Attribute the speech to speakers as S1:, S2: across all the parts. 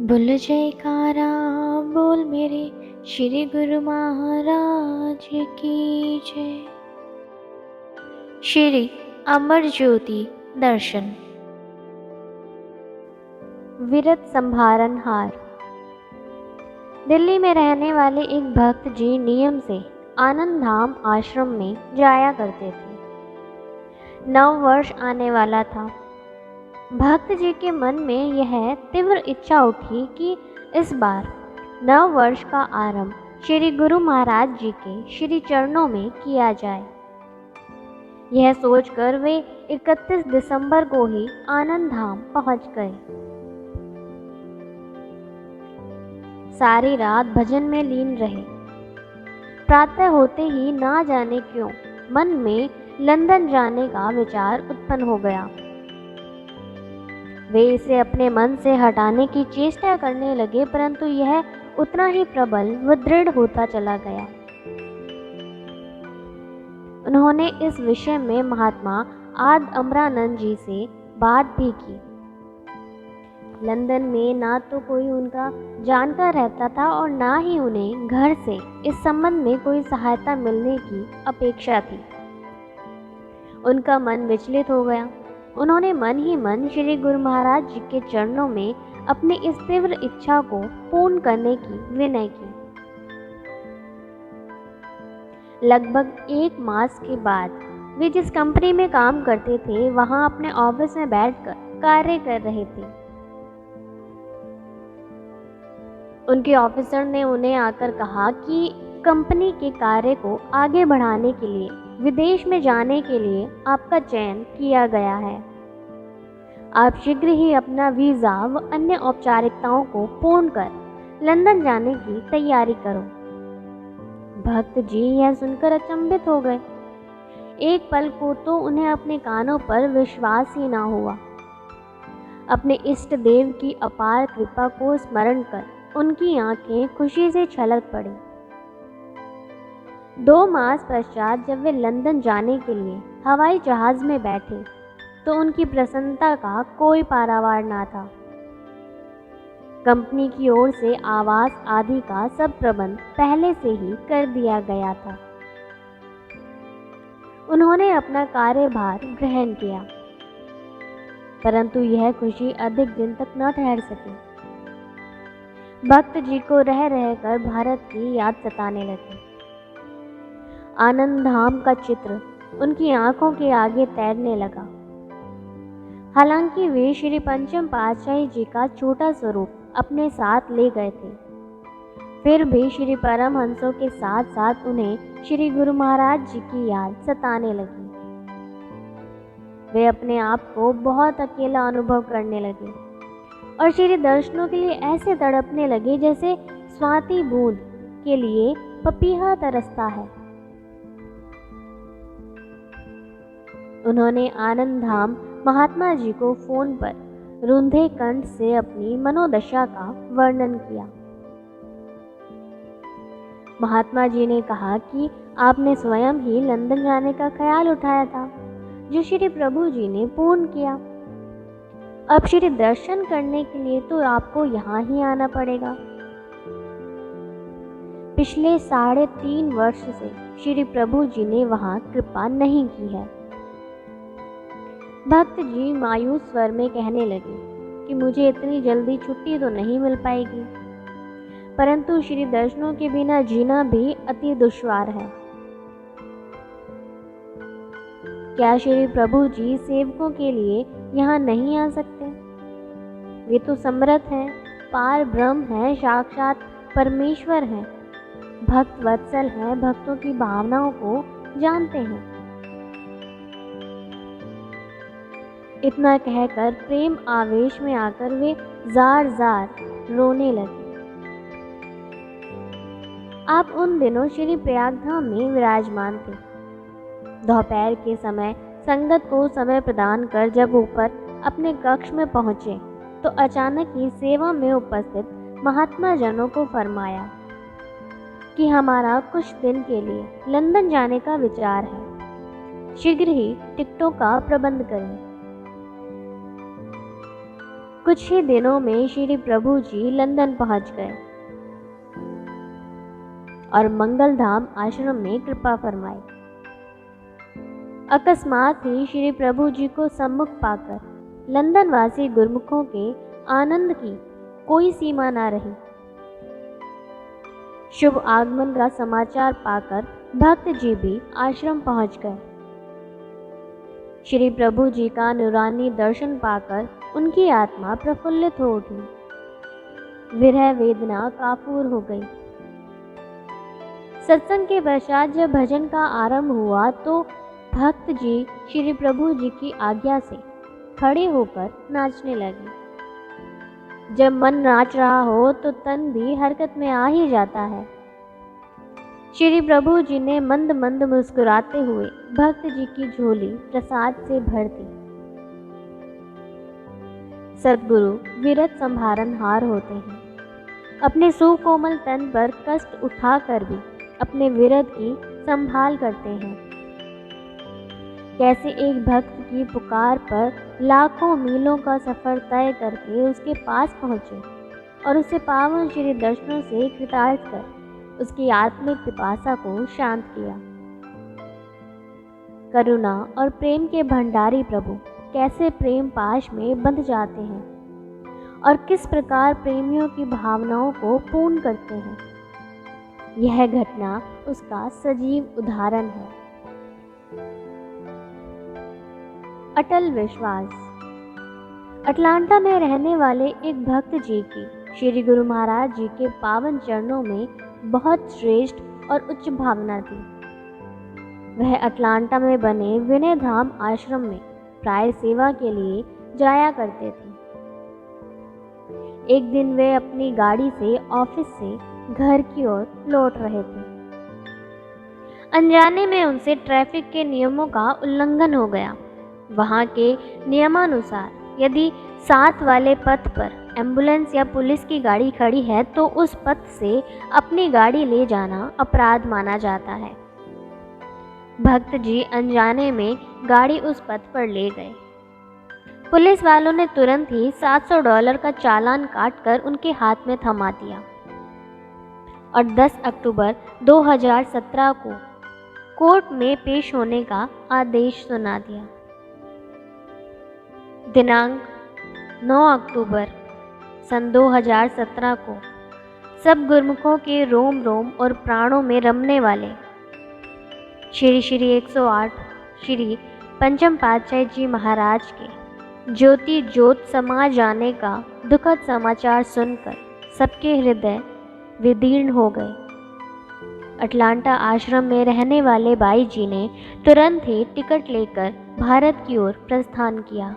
S1: बोल जयकारा बोल मेरे श्री गुरु महाराज की जय। श्री अमर ज्योति दर्शन। विरत संभारण हार। दिल्ली में रहने वाले एक भक्त जी नियम से आनंद धाम आश्रम में जाया करते थे। नव वर्ष आने वाला था। भक्त जी के मन में यह तीव्र इच्छा उठी कि इस बार नव वर्ष का आरंभ श्री गुरु महाराज जी के श्री चरणों में किया जाए। यह सोचकर वे 31 दिसंबर को ही आनंद धाम पहुंच गए। सारी रात भजन में लीन रहे। प्रातः होते ही ना जाने क्यों मन में लंदन जाने का विचार उत्पन्न हो गया। वे इसे अपने मन से हटाने की चेष्टा करने लगे, परंतु यह उतना ही प्रबल व दृढ़ होता चला गया। उन्होंने इस विषय में महात्मा आद अमरानंद जी से बात भी की। लंदन में ना तो कोई उनका जानकार रहता था और ना ही उन्हें घर से इस संबंध में कोई सहायता मिलने की अपेक्षा थी। उनका मन विचलित हो गया। उन्होंने मन ही मन श्री गुरु महाराज जी के चरणों में अपनी इस तीव्र इच्छा को पूर्ण करने की विनय की। लगभग 1 मास के बाद वे जिस कंपनी में काम करते थे वहां अपने ऑफिस में बैठकर कार्य कर रहे थे। उनके ऑफिसर ने उन्हें आकर कहा कि कंपनी के कार्य को आगे बढ़ाने के लिए विदेश में जाने के लिए आपका चयन किया गया है। आप शीघ्र ही अपना वीज़ा व अन्य औपचारिकताओं को पूर्ण कर लंदन जाने की तैयारी करो। भक्त जी यह सुनकर अचंभित हो गए। एक पल को तो उन्हें अपने कानों पर विश्वास ही ना हुआ। अपने इष्ट देव की अपार कृपा को स्मरण कर उनकी आंखें खुशी से छलक पड़ी। 2 मास पश्चात जब वे लंदन जाने के लिए हवाई जहाज में बैठे तो उनकी प्रसन्नता का कोई पारावार ना था। कंपनी की ओर से आवास आदि का सब प्रबंध पहले से ही कर दिया गया था। उन्होंने अपना कार्यभार ग्रहण किया, परंतु यह खुशी अधिक दिन तक न ठहर सकी। भक्त जी को रह रहकर भारत की याद सताने लगी। आनंद धाम का चित्र उनकी आंखों के आगे तैरने लगा। हालांकि वे श्री पंचम पातशाही जी का छोटा स्वरूप अपने साथ ले गए थे, फिर भी श्री परमहंसों के साथ साथ उन्हें श्री गुरु महाराज जी की याद सताने लगी। वे अपने आप को बहुत अकेला अनुभव करने लगे और श्री दर्शनों के लिए ऐसे तड़पने लगे जैसे स्वाति बूंद के लिए पपीहा तरसता है। उन्होंने आनंद धाम महात्मा जी को फोन पर रुंधे कंठ से अपनी मनोदशा का वर्णन किया। महात्मा जी ने कहा कि आपने स्वयं ही लंदन जाने का ख्याल उठाया था, जो श्री प्रभु जी ने पूर्ण किया। अब श्री दर्शन करने के लिए तो आपको यहाँ ही आना पड़ेगा। पिछले 3.5 वर्ष से श्री प्रभु जी ने वहाँ कृपा नहीं की है। भक्त जी मायूस स्वर में कहने लगे कि मुझे इतनी जल्दी छुट्टी तो नहीं मिल पाएगी, परंतु श्री दर्शनों के बिना जीना भी अति दुश्वार है। क्या श्री प्रभु जी सेवकों के लिए यहाँ नहीं आ सकते? वे तो समर्थ हैं, पार ब्रह्म हैं, साक्षात परमेश्वर हैं, भक्त वत्सल हैं, भक्तों की भावनाओं को जानते हैं। इतना कहकर प्रेम आवेश में आकर वे जार जार रोने लगे। आप उन दिनों श्री प्रयागधाम में विराजमान थे। दोपहर के समय संगत को समय प्रदान कर जब ऊपर अपने कक्ष में पहुंचे तो अचानक ही सेवा में उपस्थित महात्मा जनों को फरमाया कि हमारा कुछ दिन के लिए लंदन जाने का विचार है, शीघ्र ही टिकटों का प्रबंध करें। कुछ ही दिनों में श्री प्रभु जी लंदन पहुंच गए और मंगलधाम आश्रम में कृपा फरमाई। अकस्मात ही श्री प्रभु जी को सम्मुख पाकर लंदन वासी गुरमुखों के आनंद की कोई सीमा न रही। शुभ आगमन का समाचार पाकर भक्त जी भी आश्रम पहुंच गए। श्री प्रभु जी का नूरानी दर्शन पाकर उनकी आत्मा प्रफुल्लित हो उठी। विरह वेदना काफूर हो गई। सत्संग के पश्चात जब भजन का आरंभ हुआ तो भक्त जी श्री प्रभु जी की आज्ञा से खड़े होकर नाचने लगे। जब मन नाच रहा हो तो तन भी हरकत में आ ही जाता है। श्री प्रभु जी ने मंद मंद मुस्कुराते हुए भक्त जी की झोली प्रसाद से भर दी। सद्गुरु विरत संभारनहार होते हैं। अपने सुकोमल तन पर कष्ट उठाकर भी अपने विरत की संभाल करते हैं। कैसे एक भक्त की पुकार पर लाखों मीलों का सफर तय करके उसके पास पहुंचे और उसे पावन श्री दर्शनों से कृतार्थ कर उसकी आत्मिक पिपासा को शांत किया। करुणा और प्रेम के भंडारी प्रभु कैसे प्रेम पाश में बंध जाते हैं और किस प्रकार प्रेमियों की भावनाओं को पूर्ण करते हैं, यह घटना उसका सजीव उदाहरण है। अटल विश्वास। अटलांटा में रहने वाले एक भक्त जी की श्री गुरु महाराज जी के पावन चरणों में बहुत श्रेष्ठ और उच्च भावना थी। वह अटलांटा में बने विनय धाम आश्रम में प्राय सेवा के लिए जाया करते थे। एक दिन वे अपनी गाड़ी से ऑफिस से घर की ओर लौट रहे थे। अनजाने में उनसे ट्रैफिक के नियमों का उल्लंघन हो गया। वहाँ के नियमानुसार यदि साथ वाले पथ पर एम्बुलेंस या पुलिस की गाड़ी खड़ी है तो उस पथ से अपनी गाड़ी ले जाना अपराध माना जाता है। भक्त जी अनजाने में गाड़ी उस पथ पर ले गए। पुलिस वालों ने तुरंत ही $700 का चालान काटकर उनके हाथ में थमा दिया और 10 अक्टूबर 2017 को कोर्ट में पेश होने का आदेश सुना दिया। दिनांक 9 अक्टूबर सन 2017 को सब गुरमुखों के रोम रोम और प्राणों में रमने वाले श्री श्री 108 श्री पंचम पातशाही जी महाराज के ज्योति ज्योत समा जाने का दुखद समाचार सुनकर सबके हृदय विदीर्ण हो गए। अटलांटा आश्रम में रहने वाले बाई जी ने तुरंत ही टिकट लेकर भारत की ओर प्रस्थान किया।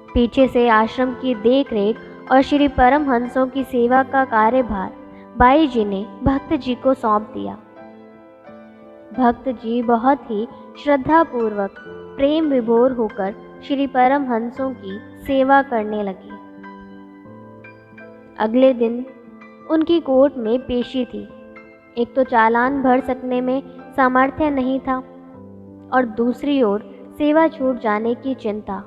S1: पीछे से आश्रम की देखरेख और श्री परमहंसों की सेवा का कार्यभार बाई जी ने भक्त जी को सौंप दिया। भक्त जी बहुत ही श्रद्धापूर्वक प्रेम विभोर होकर श्री परमहंसों की सेवा करने लगे। अगले दिन उनकी कोर्ट में पेशी थी। एक तो चालान भर सकने में सामर्थ्य नहीं था और दूसरी ओर सेवा छूट जाने की चिंता।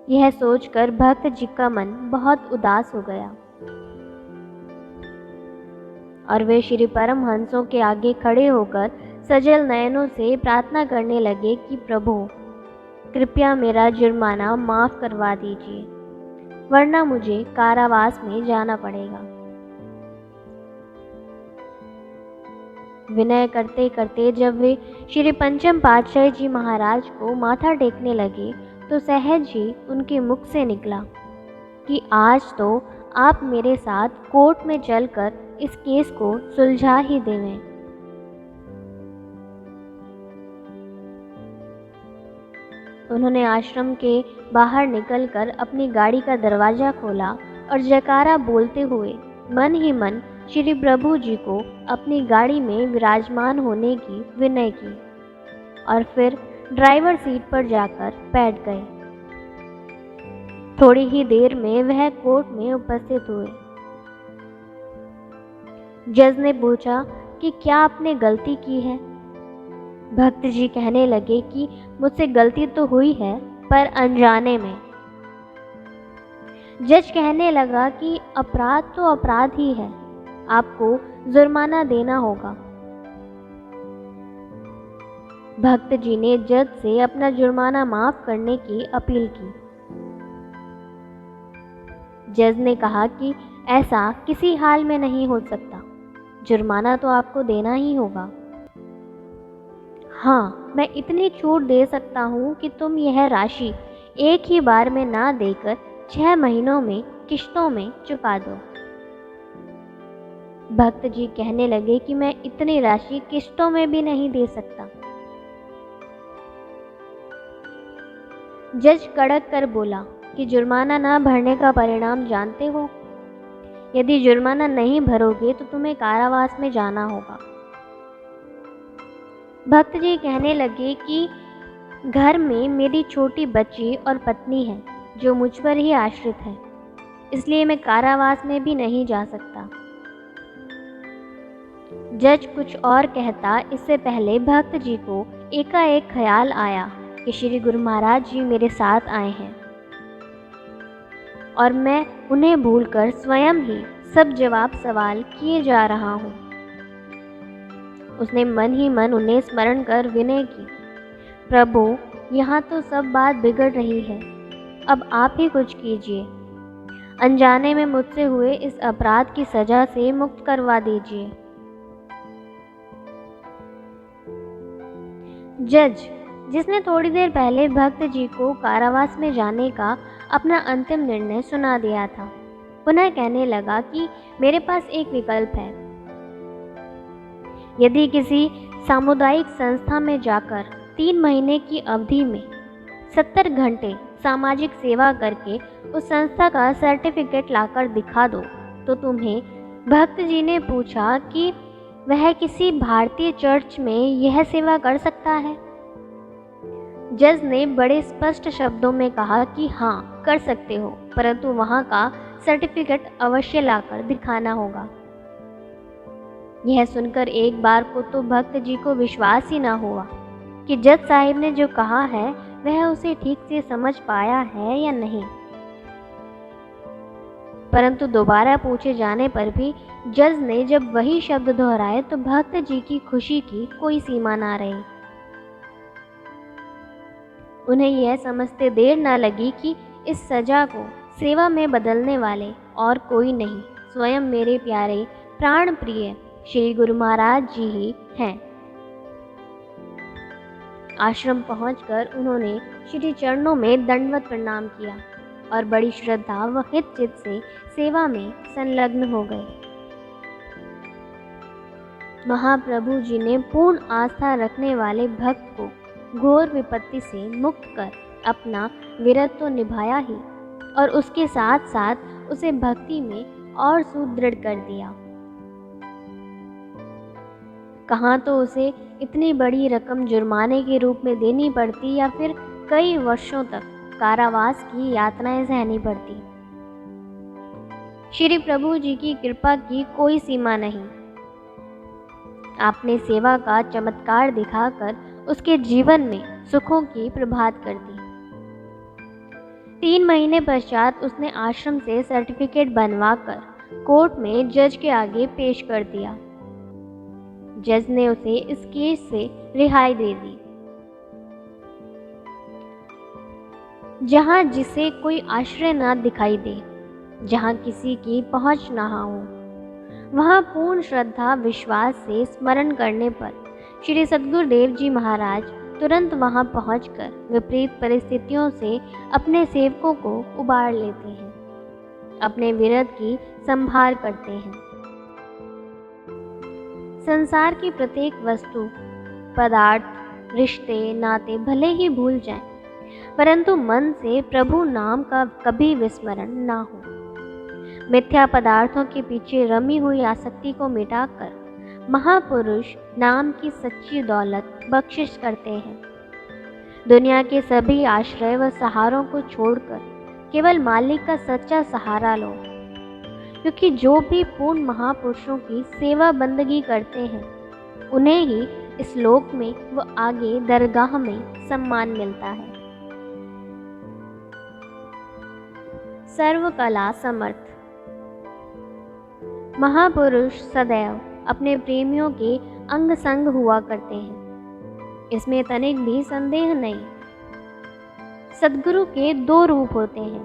S1: यह सोचकर भक्त जी का मन बहुत उदास हो गया और वे श्री परमहंसों के आगे खड़े होकर सजल नयनों से प्रार्थना करने लगे कि प्रभु कृपया मेरा जुर्माना माफ़ करवा दीजिए, वरना मुझे कारावास में जाना पड़ेगा। विनय करते करते जब वे श्री पंचम पातशाही जी महाराज को माथा टेकने लगे तो सहज ही उनके मुख से निकला कि आज तो आप मेरे साथ कोर्ट में चलकर इस केस को सुलझा ही देवें। उन्होंने आश्रम के बाहर निकलकर अपनी गाड़ी का दरवाज़ा खोला और जयकारा बोलते हुए मन ही मन श्री प्रभु जी को अपनी गाड़ी में विराजमान होने की विनय की और फिर ड्राइवर सीट पर जाकर बैठ गए। थोड़ी ही देर में वह कोर्ट में उपस्थित हुए। जज ने पूछा कि क्या आपने गलती की है। भक्त जी कहने लगे कि मुझसे गलती तो हुई है पर अनजाने में। जज कहने लगा कि अपराध तो अपराध ही है, आपको जुर्माना देना होगा। भक्त जी ने जज से अपना जुर्माना माफ करने की अपील की। जज ने कहा कि ऐसा किसी हाल में नहीं हो सकता, जुर्माना तो आपको देना ही होगा। हाँ, मैं इतनी छूट दे सकता हूँ कि तुम यह राशि एक ही बार में ना देकर 6 महीनों में किश्तों में चुका दो। भक्त जी कहने लगे कि मैं इतनी राशि किश्तों में भी नहीं दे सकता। जज कड़क कर बोला कि जुर्माना ना भरने का परिणाम जानते हो? यदि जुर्माना नहीं भरोगे तो तुम्हें कारावास में जाना होगा। भक्त जी कहने लगे कि घर में मेरी छोटी बच्ची और पत्नी है जो मुझ पर ही आश्रित है, इसलिए मैं कारावास में भी नहीं जा सकता। जज कुछ और कहता इससे पहले भक्त जी को एकाएक ख्याल आया कि श्री गुरु महाराज जी मेरे साथ आए हैं और मैं उन्हें भूलकर स्वयं ही सब जवाब सवाल किए जा रहा हूँ। उसने मन ही मन उन्हें स्मरण कर विनय की, प्रभु यहाँ तो सब बात बिगड़ रही है, अब आप ही कुछ कीजिए, अनजाने में मुझसे हुए इस अपराध की सजा से मुक्त करवा दीजिए। जज, जिसने थोड़ी देर पहले भक्त जी को कारावास में जाने का अपना अंतिम निर्णय सुना दिया था, पुनः कहने लगा कि मेरे पास एक विकल्प है। यदि किसी सामुदायिक संस्था में जाकर 3 महीने की अवधि में 70 घंटे सामाजिक सेवा करके उस संस्था का सर्टिफिकेट लाकर दिखा दो तो तुम्हें। भक्त जी ने पूछा कि वह किसी भारतीय चर्च में यह सेवा कर सकता है? जज ने बड़े स्पष्ट शब्दों में कहा कि हाँ, कर सकते हो, परंतु वहाँ का सर्टिफिकेट अवश्य लाकर दिखाना होगा। यह सुनकर एक बार को तो भक्त जी को विश्वास ही न हुआ कि जज साहिब ने जो कहा है वह उसे ठीक से समझ पाया है या नहीं, परंतु दोबारा पूछे जाने पर भी जज ने जब वही शब्द दोहराए तो भक्त जी की खुशी की कोई सीमा ना रही। उन्हें यह समझते देर न लगी कि इस सजा को सेवा में बदलने वाले और कोई नहीं, स्वयं मेरे प्यारे प्राण प्रिय श्री गुरु महाराज जी ही हैं। आश्रम पहुंचकर उन्होंने श्री चरणों में दंडवत प्रणाम किया और बड़ी श्रद्धा व हित चित से सेवा में संलग्न हो गए। महाप्रभु जी ने पूर्ण आस्था रखने वाले भक्त को घोर विपत्ति से मुक्त कर अपना विरत तो निभाया ही और उसके साथ साथ उसे भक्ति में और सुदृढ़ कर दिया। कहाँ तो उसे इतनी बड़ी रकम जुर्माने के रूप में देनी पड़ती या फिर कई वर्षों तक कारावास की यातनाएं सहनी पड़ती। श्री प्रभु जी की कृपा की कोई सीमा नहीं। आपने सेवा का चमत्कार दिखाकर उसके जीवन में सुखों की प्रभात कर दी। 3 महीने पश्चात उसने आश्रम से सर्टिफिकेट बनवाकर कोर्ट में जज के आगे पेश कर दिया। जज ने उसे इस केस से रिहाई दे दी। जहां जिसे कोई आश्रय न दिखाई दे, जहां किसी की पहुंच न हो, वहां पूर्ण श्रद्धा विश्वास से स्मरण करने पर श्री सद्गुरुदेव जी महाराज तुरंत वहां पहुंचकर विपरीत परिस्थितियों से अपने सेवकों को उबार लेते हैं, अपने विरत की संभाल करते हैं। संसार की प्रत्येक वस्तु, पदार्थ, रिश्ते, नाते भले ही भूल जाएं, परंतु मन से प्रभु नाम का कभी विस्मरण ना हो। मिथ्या पदार्थों के पीछे रमी हुई आसक्ति को मिटाकर महापुरुष नाम की सच्ची दौलत बख्शिश करते हैं। दुनिया के सभी आश्रय व सहारों को छोड़कर केवल मालिक का सच्चा सहारा लो, क्योंकि जो भी पूर्ण महापुरुषों की सेवा बंदगी करते हैं उन्हें ही इस लोक में व आगे दरगाह में सम्मान मिलता है। सर्वकला समर्थ। महापुरुष सदैव अपने प्रेमियों के अंग संग हुआ करते हैं, इसमें तनिक भी संदेह नहीं। सद्गुरु के दो रूप होते हैं।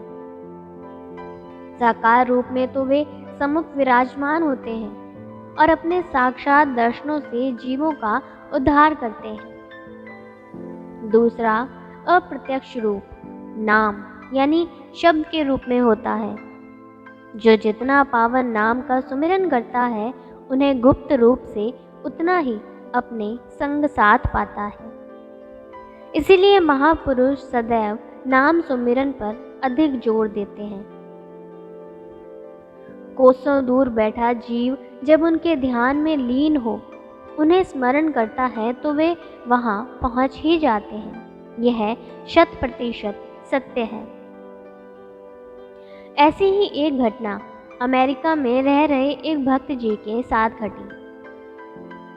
S1: साकार रूप में तो वे सम्मुख विराजमान होते हैं और अपने साक्षात दर्शनों से जीवों का उद्धार करते हैं। दूसरा अप्रत्यक्ष रूप नाम यानी शब्द के रूप में होता है। जो जितना पावन नाम का सुमिरन करता है, उन्हें गुप्त रूप से उतना ही अपने संग साथ पाता है। इसीलिए महापुरुष सदैव नाम सुमिरन पर अधिक जोर देते हैं। कोसों दूर बैठा जीव जब उनके ध्यान में लीन हो, उन्हें स्मरण करता है तो वे वहां पहुंच ही जाते हैं। यह 100% सत्य है। ऐसी ही एक घटना अमेरिका में रह रहे एक भक्त जी के साथ घटी।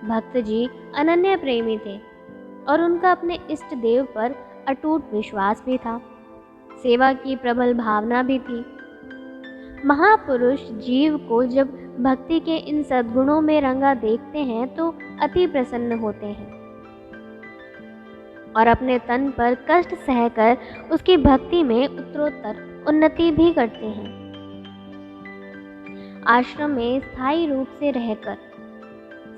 S1: भक्त जी अनन्य प्रेमी थे और उनका अपने इष्ट देव पर अटूट विश्वास भी था। सेवा की प्रबल भावना भी थी। महापुरुष जीव को जब भक्ति के इन सद्गुणों में रंगा देखते हैं तो अति प्रसन्न होते हैं और अपने तन पर कष्ट सहकर उसकी भक्ति में उत्तरोत्तर उन्नति भी करते हैं। आश्रम में स्थायी रूप से रहकर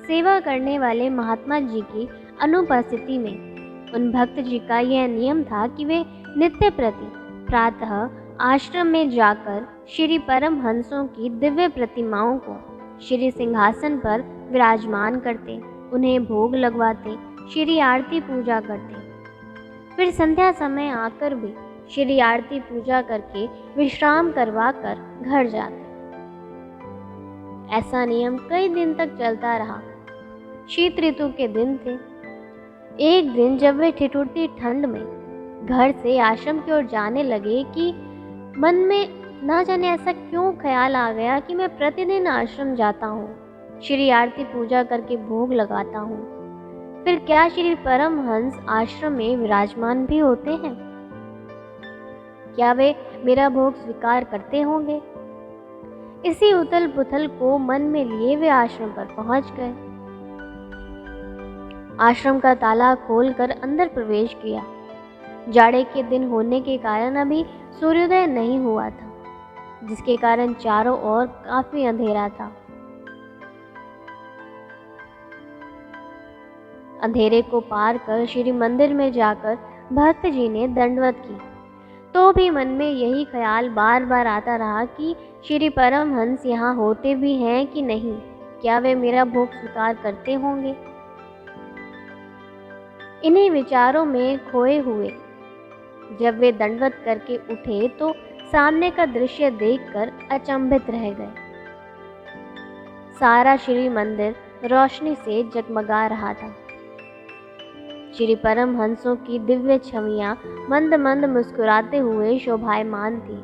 S1: सेवा करने वाले महात्मा जी की अनुपस्थिति में उन भक्त जी का यह नियम था कि वे नित्य प्रति प्रातः आश्रम में जाकर श्री परमहंसों की दिव्य प्रतिमाओं को श्री सिंहासन पर विराजमान करते, उन्हें भोग लगवाते, श्री आरती पूजा करते। फिर संध्या समय आकर भी श्री आरती पूजा करके विश्राम करवा कर घर जाते। ऐसा नियम कई दिन तक चलता रहा। शीत ऋतु के दिन थे। एक दिन जब वे ठिठुरती ठंड में घर से आश्रम की ओर जाने लगे कि मन में ना जाने ऐसा क्यों ख्याल आ गया कि मैं प्रतिदिन आश्रम जाता हूँ, श्री आरती पूजा करके भोग लगाता हूँ, फिर क्या श्री परमहंस आश्रम में विराजमान भी होते हैं? क्या वे मेरा भोग स्वीकार करते होंगे? इसी उथल पुथल को मन में लिए वे आश्रम पर पहुंच गए। आश्रम का ताला खोलकर अंदर प्रवेश किया। जाड़े के दिन होने के कारण अभी सूर्योदय नहीं हुआ था, जिसके कारण चारों ओर काफी अंधेरा था। अंधेरे को पार कर श्री मंदिर में जाकर भक्त जी ने दंडवत की, तो भी मन में यही ख्याल बार बार आता रहा कि श्री परमहंस यहाँ होते भी हैं कि नहीं, क्या वे मेरा भोग स्वीकार करते होंगे। इन्हीं विचारों में खोए हुए जब वे दंडवत करके उठे तो सामने का दृश्य देखकर अचंभित रह गए। सारा श्री मंदिर रोशनी से जगमगा रहा था। श्री परमहंसों की दिव्य छवियां मंद मंद मुस्कुराते हुए शोभायमान थी।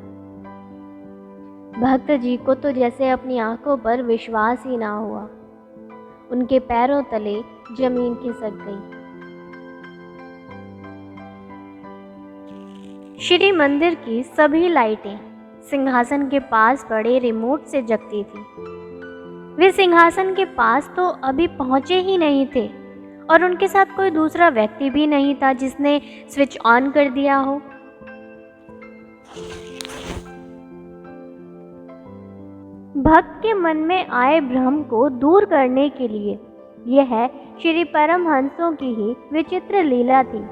S1: भक्त जी को तो जैसे अपनी आंखों पर विश्वास ही ना हुआ। उनके पैरों तले जमीन खिसक गई। श्री मंदिर की सभी लाइटें सिंहासन के पास पड़े रिमोट से जगती थी। वे सिंहासन के पास तो अभी पहुंचे ही नहीं थे और उनके साथ कोई दूसरा व्यक्ति भी नहीं था जिसने स्विच ऑन कर दिया हो। भक्त के मन में आए भ्रम को दूर करने के लिए यह श्री परमहंसों की ही विचित्र लीला थी,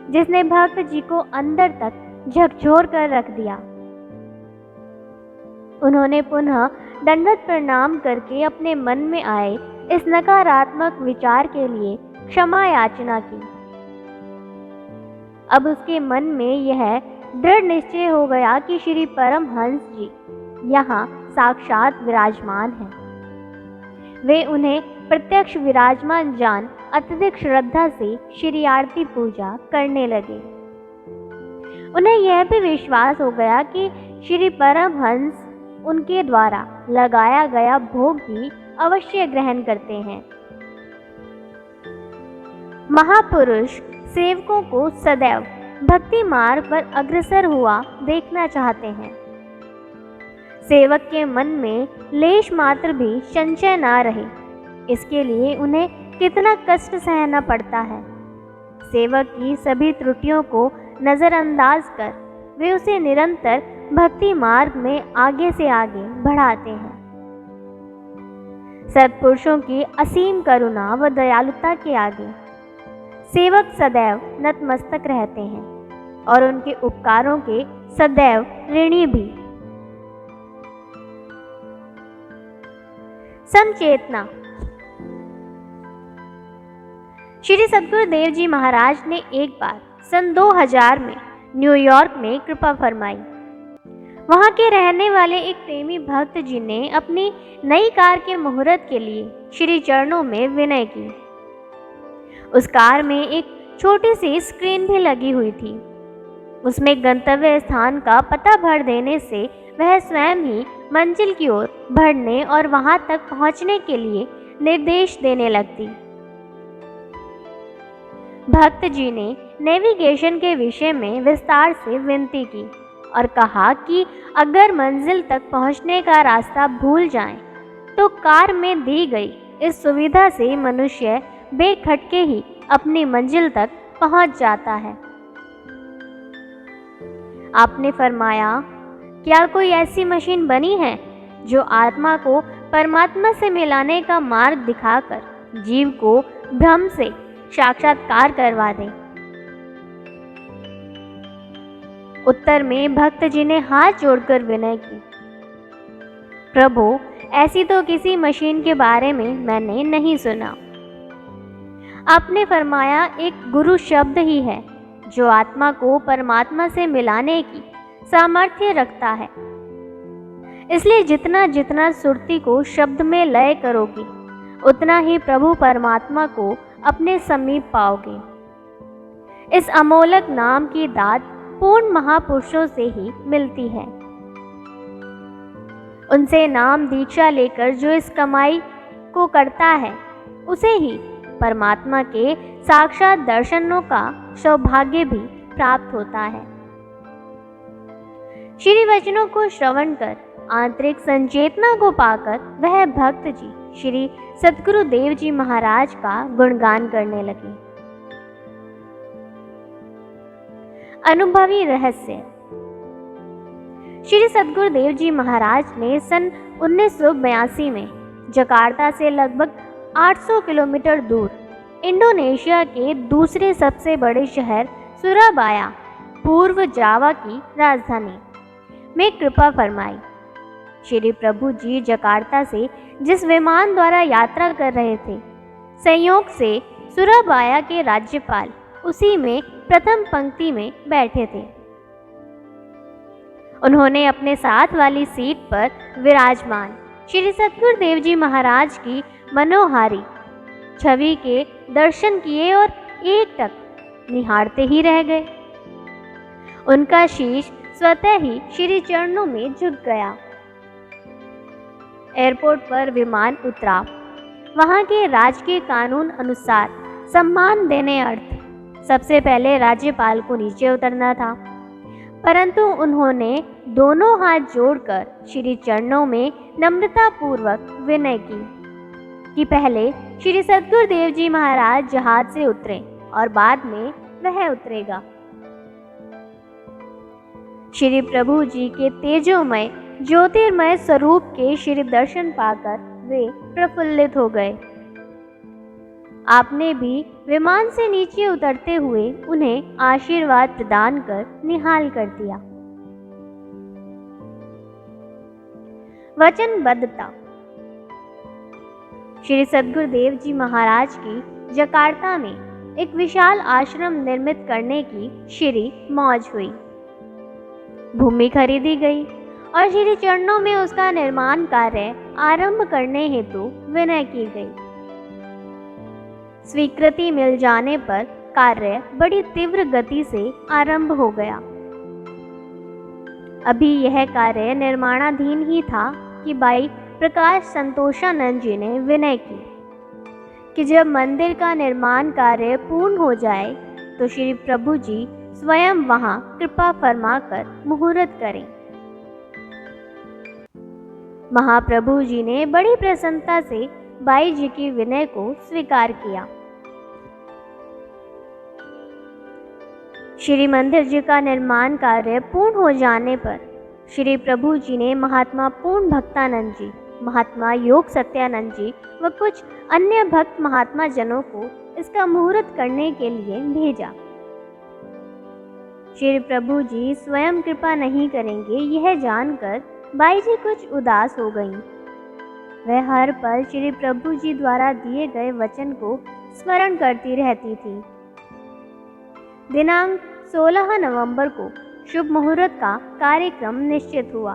S1: जिसने भक्त जी को अंदर तक झकझोर कर रख दिया। उन्होंने पुनः दंडवत प्रणाम करके अपने मन में आए इस नकारात्मक विचार के लिए क्षमा याचना की। अब उसके मन में यह दृढ़ निश्चय हो गया कि श्री परमहंस जी यहाँ साक्षात विराजमान हैं। वे उन्हें प्रत्यक्ष विराजमान जान अत्यधिक श्रद्धा से श्री आरती पूजा करने लगे। उन्हें यह भी विश्वास हो गया कि श्री परमहंस उनके द्वारा लगाया गया भोग भी अवश्य ग्रहण करते हैं। महापुरुष सेवकों को सदैव भक्ति मार्ग पर अग्रसर हुआ देखना चाहते हैं। सेवक के मन में लेश मात्र भी संशय ना रहे, इसके लिए उन्हें कितना कष्ट सहना पड़ता है। सेवक की सभी त्रुटियों को नज़रअंदाज कर वे उसे निरंतर भक्ति मार्ग में आगे से आगे बढ़ाते हैं। सत्पुरुषों की असीम करुणा व दयालुता के आगे सेवक सदैव नतमस्तक रहते हैं और उनके उपकारों के सदैव ऋणी भी। समचेतना। श्री सद्गुरुदेव जी महाराज ने एक बार सन 2000 में न्यूयॉर्क में कृपा फरमाई। वहां के रहने वाले एक प्रेमी भक्त जी ने अपनी नई कार के मुहूर्त के लिए श्री चरणों में विनय की। उस कार में एक छोटी सी स्क्रीन भी लगी हुई थी। उसमें गंतव्य स्थान का पता भर देने से वह स्वयं ही मंजिल की ओर बढ़ने और वहां तक पहुंचने के लिए निर्देश देने लगती। भक्त जी ने नेविगेशन के विषय में विस्तार से विनती की और कहा कि अगर मंजिल तक पहुंचने का रास्ता भूल जाएं, तो कार में दी गई इस सुविधा से मनुष्य बेखटके ही अपनी मंजिल तक पहुंच जाता है। आपने फरमाया, क्या कोई ऐसी मशीन बनी है जो आत्मा को परमात्मा से मिलाने का मार्ग दिखाकर जीव को भ्रम से साक्षात्कार करवा दे? उत्तर में भक्त जी ने हाथ जोड़कर विनय की, प्रभु, ऐसी तो किसी मशीन के बारे में मैंने नहीं सुना। आपने फरमाया, एक गुरु शब्द ही है जो आत्मा को परमात्मा से मिलाने की सामर्थ्य रखता है। इसलिए जितना जितना सुरती को शब्द में लय करोगे, उतना ही प्रभु परमात्मा को अपने समीप पाओगे। इस अमोलक नाम की दात पूर्ण महापुरुषों से ही मिलती है। उनसे नाम दीक्षा लेकर जो इस कमाई को करता है, उसे ही परमात्मा के साक्षात दर्शनों का सौभाग्य भी प्राप्त होता है। श्री वचनों को श्रवण कर आंतरिक संचेतना को पाकर वह भक्त जी श्री सद्गुरुदेव जी महाराज का गुणगान करने लगे। अनुभवी रहस्य। श्री सद्गुरुदेव जी महाराज ने सन 1982 में जकार्ता से लगभग 800 किलोमीटर दूर इंडोनेशिया के दूसरे सबसे बड़े शहर सुराबाया, पूर्व जावा की राजधानी में कृपा फरमाई। श्री प्रभु जी जकार्ता से जिस विमान द्वारा यात्रा कर रहे थे, संयोग से सुराबाया के राज्यपाल उसी में प्रथम पंक्ति में बैठे थे। उन्होंने अपने साथ वाली सीट पर विराजमान श्री सद्गुरुदेव जी महाराज की मनोहारी छवि के दर्शन किए और एकटक निहारते ही रह गए। उनका शीश स्वतः ही श्री चरणों में झुक गया। एयरपोर्ट पर विमान उतरा। वहां के राजकीय कानून अनुसार सम्मान देने अर्थ सबसे पहले राज्यपाल को नीचे उतरना था, परंतु उन्होंने दोनों हाथ जोड़कर श्री चरणों में नम्रतापूर्वक विनय की कि पहले श्री सद्गुरुदेव जी महाराज जहाज से उतरे और बाद में वह उतरेगा। श्री प्रभु जी के तेजोमय ज्योतिर्मय स्वरूप के श्री दर्शन पाकर वे प्रफुल्लित हो गए। आपने भी विमान से नीचे उतरते हुए उन्हें आशीर्वाद प्रदान कर निहाल कर दिया। वचनबद्धता। श्री सद्गुरुदेव जी महाराज की जकार्ता में एक विशाल आश्रम निर्मित करने की श्री मौज हुई। भूमि खरीदी गई और श्री चरणों में उसका निर्माण कार्य आरंभ करने हेतु विनय की गई। स्वीकृति मिल जाने पर कार्य बड़ी तीव्र गति से आरंभ हो गया। अभी यह कार्य निर्माणाधीन ही था कि भाई प्रकाश संतोषानंद जी ने विनय की कि जब मंदिर का निर्माण कार्य पूर्ण हो जाए तो श्री प्रभु जी स्वयं वहां कृपा फरमाकर मुहूर्त करें। महाप्रभु जी ने बड़ी प्रसन्नता से बाई जी की विनय को स्वीकार किया। श्री मंदिर जी का निर्माण कार्य पूर्ण हो जाने पर श्री प्रभु जी ने महात्मा पूर्ण भक्तानंद जी, महात्मा योग सत्यानंद जी व कुछ अन्य भक्त महात्मा जनों को इसका मुहूर्त करने के लिए भेजा। श्री प्रभु जी स्वयं कृपा नहीं करेंगे, यह जानकर बाई जी कुछ उदास हो गईं। वह हर पल श्री प्रभु जी द्वारा दिए गए वचन को स्मरण करती रहती थी। दिनांक 16 नवंबर को शुभ मुहूर्त का कार्यक्रम निश्चित हुआ।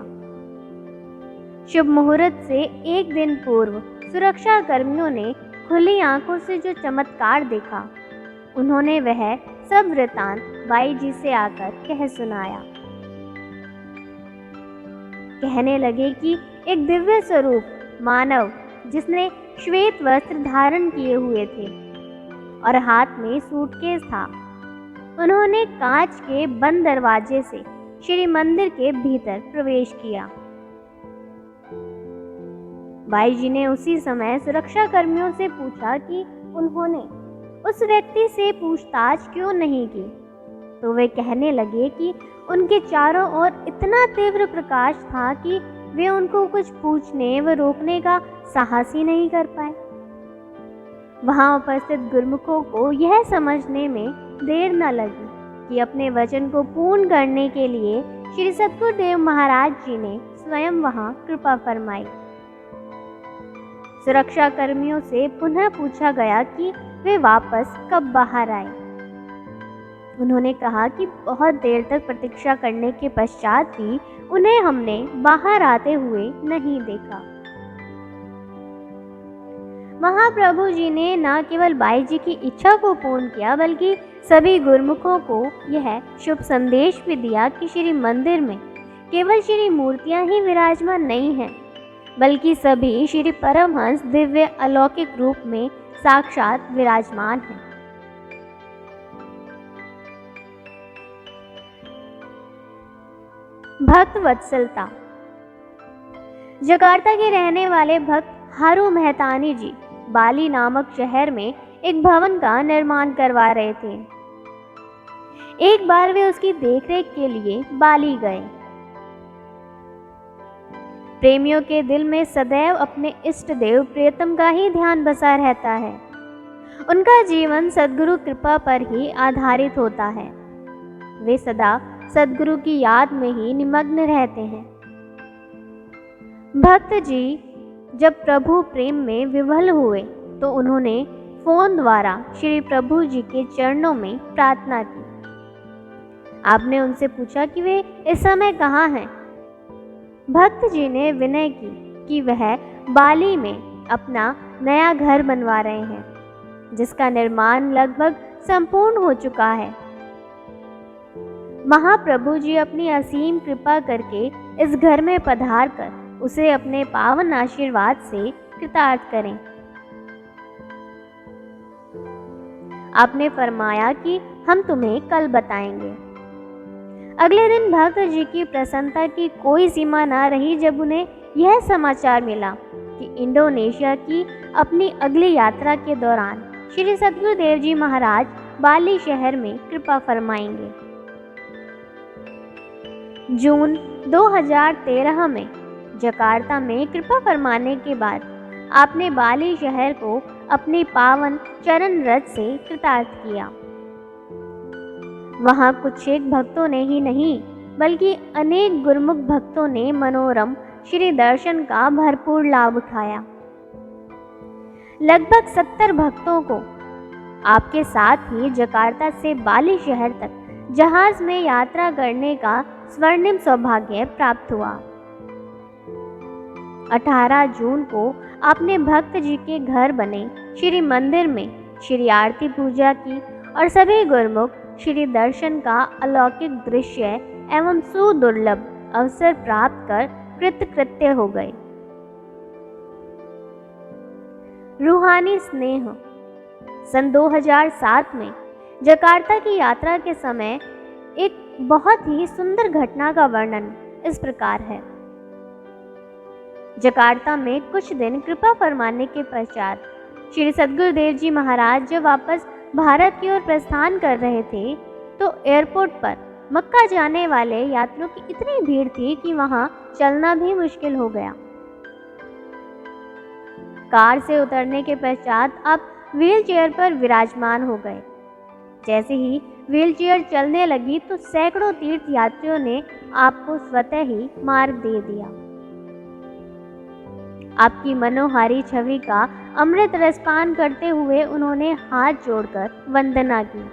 S1: शुभ मुहूर्त से एक दिन पूर्व सुरक्षा कर्मियों ने खुली आंखों से जो चमत्कार देखा, उन्होंने वह सब वृतांत बाई जी से आकर कह सुनाया। कहने लगे कि एक दिव्य स्वरूप मानव जिसने श्वेत वस्त्र धारण किए हुए थे और हाथ में सूटकेस था, उन्होंने कांच के बंद दरवाजे से श्री मंदिर के भीतर प्रवेश किया। बाई जी ने उसी समय सुरक्षा कर्मियों से पूछा कि उन्होंने उस व्यक्ति से पूछताछ क्यों नहीं की, तो वे कहने लगे कि उनके चारों ओर इतना तीव्र प्रकाश था कि वे उनको कुछ पूछने व रोकने का साहस ही नहीं कर पाए। वहां उपस्थित गुरुमुखों को यह समझने में देर न लगी कि अपने वचन को पूर्ण करने के लिए श्री सद्गुरुदेव महाराज जी ने स्वयं वहां कृपा फरमाई। सुरक्षा कर्मियों से पुनः पूछा गया कि वे वापस कब बाहर आए। उन्होंने कहा कि बहुत देर तक प्रतीक्षा करने के पश्चात भी उन्हें हमने बाहर आते हुए नहीं देखा। महाप्रभु जी ने न केवल बाई जी की इच्छा को पूर्ण किया, बल्कि सभी गुरुमुखों को यह शुभ संदेश भी दिया कि श्री मंदिर में केवल श्री मूर्तियां ही विराजमान नहीं हैं, बल्कि सभी श्री परमहंस दिव्य अलौकिक रूप में साक्षात विराजमान हैं। भक्त वत्सलता। जकार्ता के रहने वाले भक्त हारू मेहतानी जी बाली नामक शहर में एक भवन का निर्माण करवा रहे थे। एक बार वे उसकी देखरेख के लिए बाली गए। प्रेमियों के दिल में सदैव अपने इष्ट देव प्रियतम का ही ध्यान बसा रहता है। उनका जीवन सद्गुरु कृपा पर ही आधारित होता है। वे सदा सद्गुरु की याद में ही निमग्न रहते हैं। भक्त जी जब प्रभु प्रेम में विह्वल हुए तो उन्होंने फोन द्वारा श्री प्रभु जी के चरणों में प्रार्थना की। आपने उनसे पूछा कि वे इस समय कहाँ हैं। भक्त जी ने विनय की कि वह बाली में अपना नया घर बनवा रहे हैं, जिसका निर्माण लगभग संपूर्ण हो चुका है। महाप्रभु जी अपनी असीम कृपा करके इस घर में पधार कर उसे अपने पावन आशीर्वाद से कृतार्थ करें। आपने फरमाया कि हम तुम्हें कल बताएंगे। अगले दिन भक्त जी की प्रसन्नता की कोई सीमा न रही जब उन्हें यह समाचार मिला कि इंडोनेशिया की अपनी अगली यात्रा के दौरान श्री सद्गुरुदेव जी महाराज बाली शहर में कृपा फरमाएंगे। जून 2013 में जकार्ता में कृपा फरमाने के बाद आपने बाली शहर को अपनी पावन चरण रथ से कृतार्थ किया। वहां कुछ एक भक्तों ने ही नहीं, बल्कि अनेक गुरुमुख भक्तों ने मनोरम श्री दर्शन का भरपूर लाभ उठाया। लगभग 70 भक्तों को आपके साथ ही जकार्ता से बाली शहर तक जहाज में यात्रा करने का स्वर्णिम सौभाग्य प्राप्त हुआ। 18 जून को आपने भक्त जी के घर बने श्री मंदिर में श्री आरती पूजा की और सभी गुरुमुख श्री दर्शन का अलौकिक दृश्य एवं सुदुर्लभ अवसर प्राप्त कर कृतकृत्य हो गए। रूहानी स्नेह। सन 2007 में जकार्ता की यात्रा के समय एक बहुत ही सुंदर घटना का वर्णन इस प्रकार है। जकार्ता में कुछ दिन कृपा फरमाने के पश्चात श्री सद्गुरुदेव जी महाराज जब वापस भारत की ओर प्रस्थान कर रहे थे तो एयरपोर्ट पर मक्का जाने वाले यात्रियों की इतनी भीड़ थी कि वहां चलना भी मुश्किल हो गया। कार से उतरने के पश्चात आप व्हील चेयर पर विराजमान हो गए। जैसे ही व्हील चेयर चलने लगी तो सैकड़ों तीर्थ यात्रियों ने आपको स्वतः ही मार्ग दे दिया। आपकी मनोहारी छवि का अमृत रसपान करते हुए उन्होंने हाथ जोड़कर वंदना की।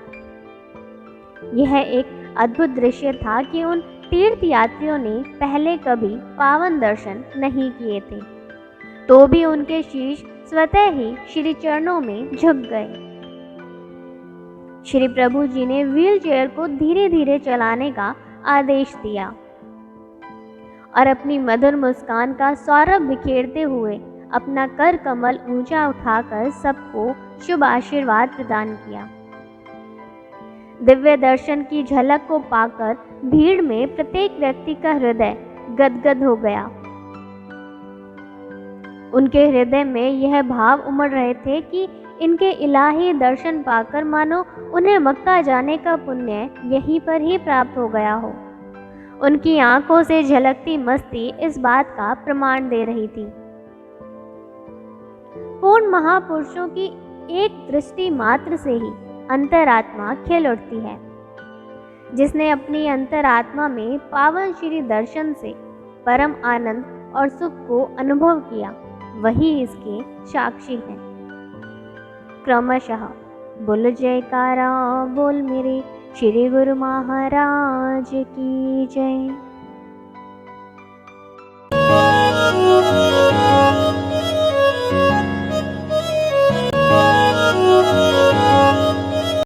S1: यह एक अद्भुत दृश्य था कि उन तीर्थ यात्रियों ने पहले कभी पावन दर्शन नहीं किए थे, तो भी उनके शीश स्वतः ही श्री चरणों में झुक गए। श्री प्रभु जी ने व्हील चेयर को धीरे धीरे चलाने का आदेश दिया और अपनी मधुर मुस्कान का सौरभ बिखेरते हुए अपना कर कमल ऊंचा उठाकर सबको शुभ आशीर्वाद प्रदान किया। दिव्य दर्शन की झलक को पाकर भीड़ में प्रत्येक व्यक्ति का हृदय गदगद हो गया। उनके हृदय में यह भाव उमड़ रहे थे कि इनके इलाही दर्शन पाकर मानो उन्हें मक्का जाने का पुण्य यहीं पर ही प्राप्त हो गया हो। उनकी आंखों से झलकती मस्ती इस बात का प्रमाण दे रही थी। पूर्ण महापुरुषों की एक दृष्टि मात्र से ही अंतरात्मा खिल उठती है। जिसने अपनी अंतरात्मा में पावन श्री दर्शन से परम आनंद और सुख को अनुभव किया, वही इसके साक्षी हैं। क्रमशः बोल जयकारा बोल मेरे श्री गुरु महाराज की जय।